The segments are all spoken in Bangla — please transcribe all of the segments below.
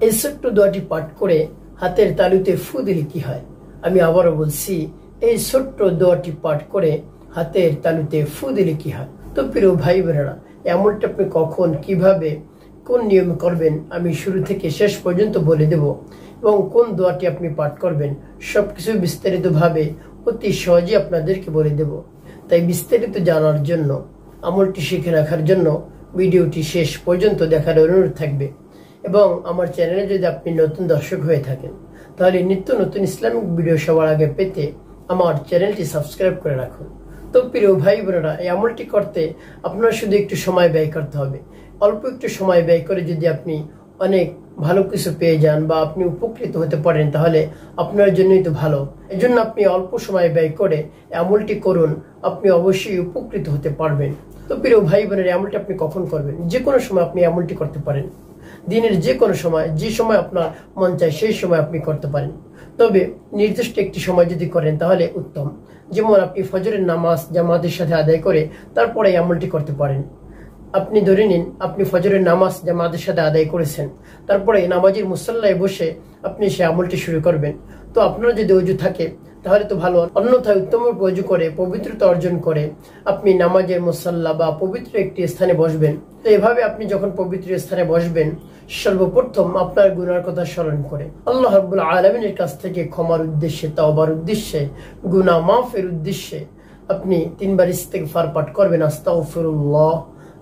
এই ছোট্ট দোয়াটি পাঠ করে হাতের তালুতে ফু দিলে কি হয়? আমি আবারও বলছি, এই ছোট্ট দোয়াটি পাঠ করে হাতের তালুতে ফু দিলে কি হয়? তো প্রিয় ভাই বোনেরা, এমনটা আপনি কখন, কিভাবে, কোন নিয়মে করবেন আমি শুরু থেকে শেষ পর্যন্ত বলে দেব, এবং কোন দোয়াটি আপনি পাঠ করবেন সবকিছু বিস্তারিতভাবে অতি সহজে আপনাদেরকে বলে দেব। তাই বিস্তারিত জানার জন্য, আমলটি শিখে রাখার জন্য ভিডিওটি শেষ পর্যন্ত দেখার অনুরোধ থাকবে। এবং আমার চ্যানেলে যদি আপনি নতুন দর্শক হয়ে থাকেন, তাহলে নিত্য নতুন ইসলামিক ভিডিও সবার আগে পেতে আমার চ্যানেলটি সাবস্ক্রাইব করে রাখুন। তো প্রিয় ভাই বোনেরা, এই আমলটি করতে আপনার শুধু একটু সময় ব্যয় করতে হবে। অল্প একটু সময় ব্যয় করে যদি আপনি অনেক ভালো কিছু পেয়ে যান বা আপনি উপকৃত হতে পারেন, তাহলে আপনার জন্যই তো ভালো। এই জন্য আপনি অল্প সময় ব্যয় করে আমলটি করুন, আপনি অবশ্যই উপকৃত হতে পারবেন। তো প্রিয় ভাই বোনের, আমলটি আপনি কখন করবেন? যে কোনো সময় আপনি আমলটি করতে পারেন। দিনের যে কোনো সময়, যে সময় আপনার মন চায় সেই সময় আপনি করতে পারেন। তবে নির্দিষ্ট একটি সময় যদি করেন তাহলে উত্তম। যেমন আপনি ফজরের নামাজ জামাতের সাথে আদায় করে তারপরে আমলটি করতে পারেন। আপনি ধরে নিন আপনি ফজরের নামাজ জামাতের সাথে আদায় করেছেন, তারপরে নামাজের মুসল্লায় বসে আপনি সে আমলটি শুরু করবেন। তো আপনার যদি অজু থাকে তাহলে তো ভালো, অন্যথায় উত্তম অজু করে পবিত্রতা অর্জন করে আপনি নামাজের মুসল্লা বা পবিত্র একটি স্থানে বসবেন। তো এভাবে আপনি যখন পবিত্র স্থানে বসবেন, সর্বপ্রথম আপনার গুনার কথা স্মরণ করে আল্লাহ রাব্বুল আলামিনের কাছ থেকে ক্ষমার উদ্দেশ্যে, তাওবার উদ্দেশ্যে, গুনাহ মাফের উদ্দেশ্যে আপনি 3 বার ইস্তিগফার পাঠ করবেন। আস্তাগফিরুল্লাহ,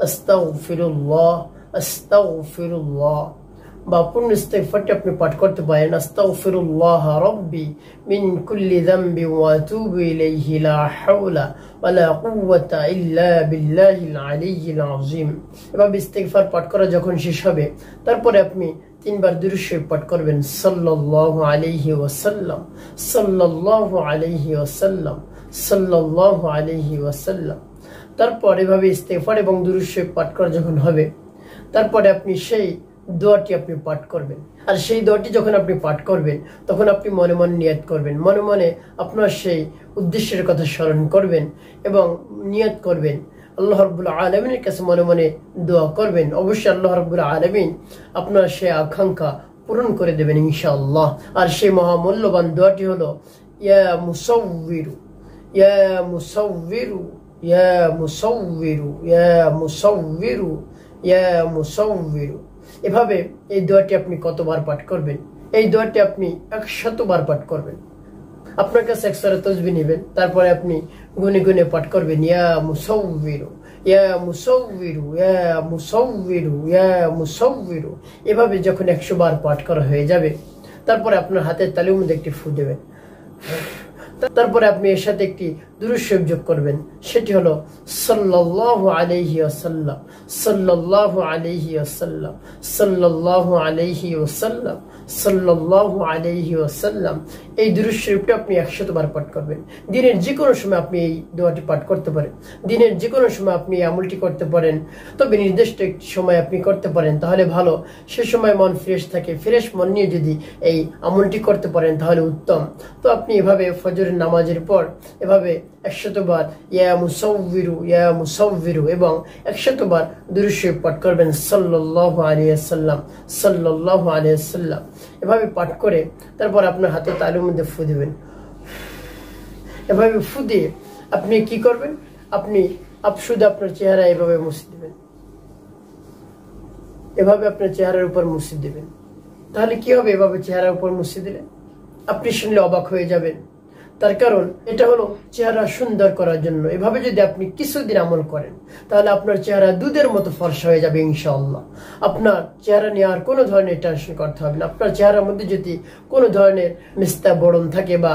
আস্তাগফিরুল্লাহ, আস্তাগফিরুল্লাহ। বা পূর্ণ ইস্তিগফারটি আপনি পাঠ করতে পারেন। আস্তাগফিরুল্লাহ রাব্বি মিন কুল্লি যামবি ওয়া আতুবু ইলাইহি লা হাওলা ওয়া লা কুওয়াতা ইল্লা বিল্লাহিল আলিয়্যিল আযীম। এভাবে ইস্তিগফার পাঠ করা যখন শেষ হবে, তারপরে আপনি 3 বার দুরূদ শরীফ পাঠ করবেন। সাল্লাল্লাহু আলাইহি ওয়াসাল্লাম, সাল্লাল্লাহু আলাইহি ওয়াসাল্লাম, সাল্লাল্লাহু আলাইহি ওয়াসাল্লাম। তারপর এভাবে ইস্তিগফার এবং দুরূদ শরীফ পাঠ করা যখন হবে, তারপরে আপনি সেই দোয়াটি আপনি পাঠ করবেন। আর সেই দোয়াটি যখন আপনি পাঠ করবেন, তখন আপনি মনে মনে নিয়ত করবেন, মনে মনে আপনার সেই উদ্দেশ্যের কথা স্মরণ করবেন এবং নিয়ত করবেন। আল্লাহ রাব্বুল আলামিনের কাছে মনে মনে দোয়া করবেন। অবশ্যই আল্লাহ রাব্বুল আলামিন আপনার সেই আকাঙ্ক্ষা পূরণ করে দেবেন ইনশাআল্লাহ। আর সেই মহামূল্যবান দোয়াটি হলো, ইয়া মুসাউবিরু, ইয়া মুসাউবিরু, ইয়া মুসাউবিরু, ইয়া মুসাউবিরু, ইয়া মুসাউবিরু। এভাবে এই দোয়াটি আপনি কতবার পাঠ করবেন? এই দোয়াটি আপনি 100 বার পাঠ করবেন। আপনার কাছে 100 তাসবিহ নেবেন, তারপরে আপনি গুনে গুনে পাঠ করবেন, ইয়া মুসাউবিরু, ইয়া মুসাউবিরু, ইয়া মুসাউবিরু, ইয়া মুসাউবিরু। এভাবে যখন 100 বার পাঠ করা হয়ে যাবে, তারপরে আপনার হাতের তালুর মধ্যে একটি ফু দেবেন। তারপরে আপনি এর সাথে একটি দুরূদ শরীফ যোগ করবেন। সেটি হলো সাল্লাল্লাহু আলাইহি ওয়াসাল্লাম, সাল্লাল্লাহু আলাইহি ওয়াসাল্লাম, সাল্লাল্লাহু আলাইহি ওয়াসাল্লাম, সাল্লাল্লাহু আলাইহি ওয়াসাল্লাম। এই দুরূদ শরীফটা আপনি 100 বার পাঠ করবেন। দিনের যে কোনো সময় আপনি এই দোয়াটি পাঠ করতে পারেন। দিনের যে কোনো সময় আপনি এই আমলটি করতে পারেন। তবে নির্দিষ্ট একটি সময় আপনি করতে পারেন তাহলে ভালো। সে সময় মন ফ্রেশ থাকে, ফ্রেশ মন নিয়ে যদি এই আমলটি করতে পারেন তাহলে উত্তম। তো আপনি এভাবে ফজরের নামাজের পর এভাবে 100 বার ইয়া মুসাউবিরু, ইয়া মুসাউবিরু এবং 100 বার দুরূদ শরীফ পাঠ করবেন। সাল্লাল্লাহু আলাইহি ওয়াসাল্লাম, সাল্লাল্লাহু আলাইহি ওয়াসাল্লাম। এভাবে পাঠ করে তারপর আপনার হাতে তালুর মধ্যে ফু দিবেন। এভাবে ফু দিয়ে আপনি কি করবেন? আপনি শুধু আপনার চেহারা এভাবে মুছে দিবেন। এভাবে আপনার চেহারার উপর মুছে দিবেন। তাহলে কি হবে? এভাবে চেহারার উপর মুছে দিলে আপনি শুনলে অবাক হয়ে যাবেন। তার কারণ এটা হলো চেহারা সুন্দর করার জন্য। এভাবে যদি আপনি কিছুদিন আমল করেন, তাহলে আপনার চেহারা দুধের মতো ফর্সা হয়ে যাবে ইনশাআল্লাহ। আপনার চেহারা নিয়ে আর কোনো ধরনের টেনশন করতে হবে না। আপনার চেহারার মধ্যে যদি কোনো ধরনের মিস্তা বরণ থাকে বা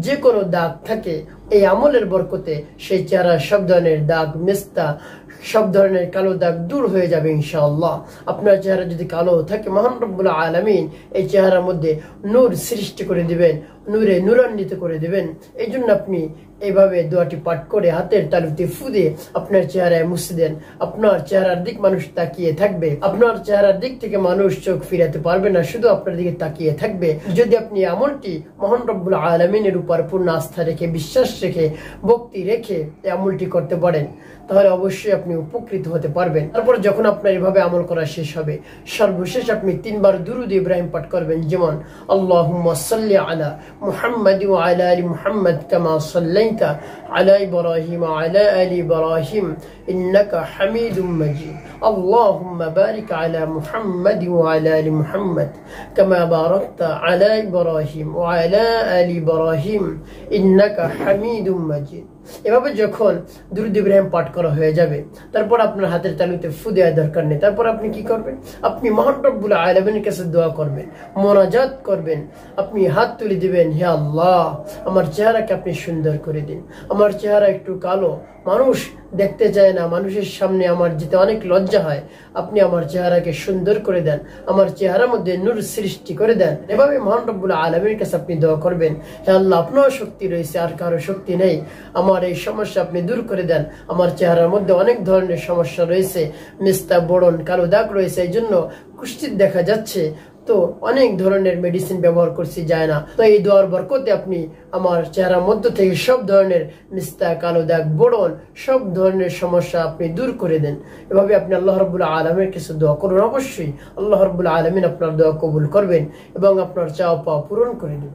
যে কোনো দাগ থাকে, এই আমলের বরকতে সেই চেহারা সব ধরনের দাগ, মিস্তা, সব ধরনের কালো দাগ দূর হয়ে যাবে ইনশাআল্লাহ। আপনার চেহারা যদি কালো থাকে, মহান রব্বুল আলামিন এই চেহারার মধ্যে নূর সৃষ্টি করে দিবেন, নূরে নূরান্বিত করে দিবেন। এই জন্য আপনি এইভাবে দোয়াটি পাঠ করে হাতের তালুতে ফু দিয়ে আপনার চেহারায় মুছে দেন। আপনার চেহারার দিক মানুষ তাকিয়ে থাকবে, আপনার চেহারার দিক থেকে মানুষ চোখ ফিরাতে পারবে না, শুধু আপনার দিকে তাকিয়ে থাকবে। যদি আপনি আমলটি মহান রব্বুল আলামিনের উপর পূর্ণ আস্থা রেখে, বিশ্বাস রেখে, ভক্তি রেখে এই আমলটি করতে পারেন, তাহলে অবশ্যই আপনি উপকৃত হতে পারবেন। তারপর যখন আপনার এভাবে আমল করা শেষ হবে, সর্বশেষ আপনি 3 বার দুরুদ ইব্রাহিম পাঠ করবেন, যেমন আল্লাহুম্মা সাল্লি আলা মুহাম্মাদ ওয়া আলা আলি মুহাম্মাদ কামা সাল্লাইতা আলা ইব্রাহিম ওয়া আলা আলি ইব্রাহিম ইন্নাকা হামিদুম মাজিদ। আল্লাহুম্মা বারিক আলা মুহাম্মাদ ওয়া আলা আলি মুহাম্মাদ কামা বারাকতা আলা ইব্রাহিম ওয়া আলা আলি ইব্রাহিম ইন্নাকা হামিদুম মাজিদ। এভাবে যখন দুরূদ ইব্রাহিম পাঠ করা হয়ে যাবে, তারপর আপনার হাতের তালুতে ফু দেওয়ার দরকার নেই। তারপর আপনি কি করবেন? আপনি মহান রব্বুল আলামিনের কাছে দোয়া করবেন, মোনাজাত করবেন। আপনি হাত তুলে দিবেন, হে আল্লাহ, আমার চেহারাকে আপনি সুন্দর করে দিন। আমার চেহারা একটু কালো, মানুষ দেখতে চায় না, মানুষের সামনে আমার যেতে অনেক লজ্জা হয়। আপনি আমার চেহারাকে সুন্দর করে দেন, আমার চেহারার মধ্যে নূর সৃষ্টি করে দেন। এভাবে মহান রব্বুল আলামিনের কাছে আপনি দোয়া করবেন, হে আল্লাহ, আপনার শক্তি রয়েছে, আর কারো শক্তি নেই, আমার এই সমস্যা আপনি দূর করে দেন। আমার চেহারার মধ্যে অনেক ধরনের সমস্যা রয়েছে, মেস্তা, বড়ন, কালো দাগ রয়েছে, এই জন্য কুষ্ঠিত দেখা যাচ্ছে, তো অনেক ধরনের মেডিসিন ব্যবহার করছি, যায় না। তো এই দোয়ার বরকতে আপনি আমার চেহারার মধ্য থেকে সব ধরনের মিস্তা, কালো দাগ, বড়ন, সব ধরনের সমস্যা আপনি দূর করে দেন। এভাবে আপনি আল্লাহ রাব্বুল আলামিনের কাছে দোয়া করুন। অবশ্যই আল্লাহ রাব্বুল আলামিন আপনার দোয়া কবুল করবেন এবং আপনার চাওয়া পাওয়া পূরণ করে দেবেন।